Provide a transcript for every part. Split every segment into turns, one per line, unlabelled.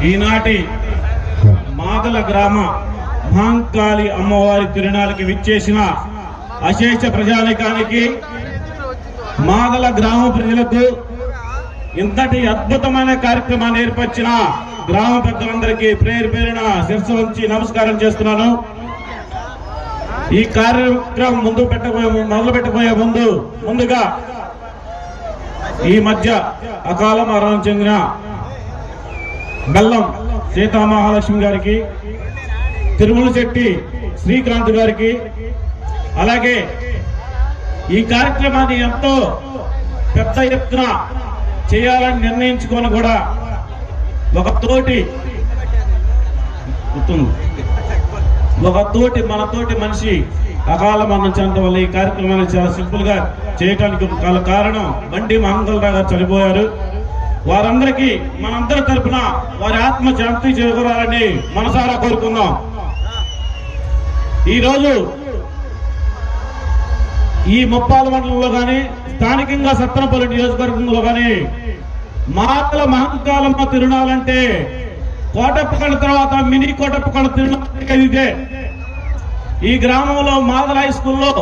ఈనాటి మాదల గ్రామ మహంకాళి అమ్మవారి తిరునాళ్ళకి విచ్చేసిన అశేష ప్రజానికానికి, మాదల గ్రామ ప్రజలకు, ఇంతటి అద్భుతమైన కార్యక్రమాన్ని ఏర్పరిచిన గ్రామ పెద్దలందరికీ పేరు పేరున శిరస్సు వంచి నమస్కారం చేస్తున్నాను. ఈ కార్యక్రమం మొదలు పెట్టబోయే ముందుగా ఈ మధ్య అకాల మరణం చెందిన బెల్లం సీతామహాలక్ష్మి గారికి, తిరుమల శెట్టి శ్రీకాంత్ గారికి, అలాగే ఈ కార్యక్రమాన్ని ఎంతో పెద్ద ఎత్తున చేయాలని నిర్ణయించుకొని కూడా ఒక తోటి మనతోటి మనిషి అకాల మరణం చెందడం వల్ల ఈ కార్యక్రమాన్ని చాలా సింపుల్ గా చేయడానికి కారణం బండి మహంకాళరావు గారు చనిపోయారు. వారందరికీ మనందరి తరఫున వారి ఆత్మ శాంతి చేకూరాలని మనసారా కోరుకుందాం. ఈరోజు ఈ ముప్పాల మండలంలో కానీ, స్థానికంగా సత్తెనపల్లి నియోజకవర్గంలో కానీ మాదల మహంకాళమ్మ తిరునాళ్ళంటే కోటప్పకొండ తర్వాత మినీ కోటప్పకొండ తిరునాళ్ళ ఇదే. ఈ గ్రామంలో మాదల హై స్కూల్లో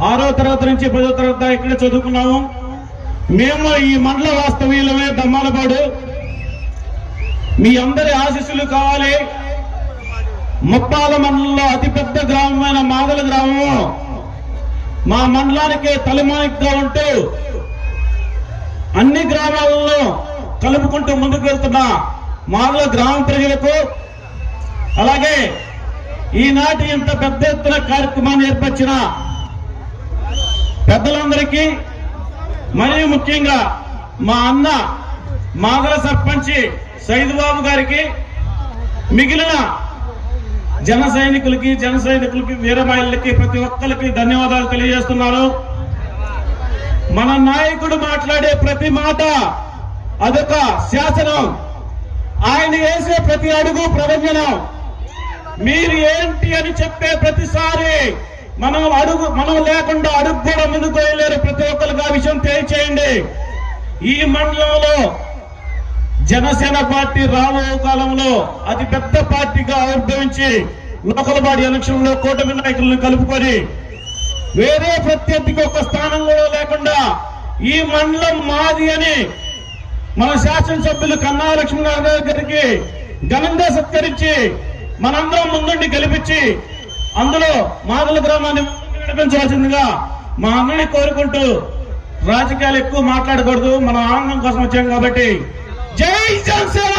6వ తరగతి నుంచి 10వ తరగతి ఇక్కడే చదువుకున్నాము. మేము ఈ మండల వాస్తవ్యులమే దమ్మాలపాడు. మీ అందరి ఆశీస్సులు కావాలి. ముప్పాల మండలంలో అతిపెద్ద గ్రామమైన మాదల గ్రామము మా మండలానికి తలమానికగా ఉంటూ అన్ని గ్రామాలలో కలుపుకుంటూ ముందుకు వెళ్తున్న మాదల గ్రామ ప్రజలకు, అలాగే ఈనాటి ఇంత పెద్ద ఎత్తున కార్యక్రమాన్ని ఏర్పరిచిన పెద్దలందరికీ, మరియు ముఖ్యంగా మా అన్న మాదల సర్పంచి సైదుబాబు గారికి, మిగిలిన జన సైనికులకి వీరమహిళలకి ప్రతి ఒక్కరికి ధన్యవాదాలు తెలియజేస్తున్నాను. మన నాయకుడు మాట్లాడే ప్రతి మాట అదొక శాసనం. ఆయన వేసే ప్రతి అడుగు ప్రవచనం. మీరు ఏంటి అని చెప్పే ప్రతిసారి మనం లేకుండా అడుగు కూడా ముందుకు వెళ్ళారు. ప్రతి ఒక్కరికి ఆ విషయం తెలియచేయండి. ఈ మండలంలో జనసేన పార్టీ రాబో కాలంలో అతి పెద్ద పార్టీగా ఆవిర్భవించి లోకల్ బాడీ ఎలక్షన్ లో కూటమి నాయకులను కలుపుకొని వేరే ప్రత్యర్థికి ఒక స్థానం కూడా లేకుండా ఈ మండలం మాది అని మన శాసనసభ్యులు కన్నా లక్ష్మీనారాయణ గారికి ఘనంగా సత్కరించి మనందరం ముందుండి గెలిపించి అందులో మాదల గ్రామాన్ని నడిపించవలసిందిగా మా అన్నని కోరుకుంటూ, రాజకీయాలు ఎక్కువ మాట్లాడకూడదు, మన ఆనందం కోసం వచ్చాం కాబట్టి జై జనసేన.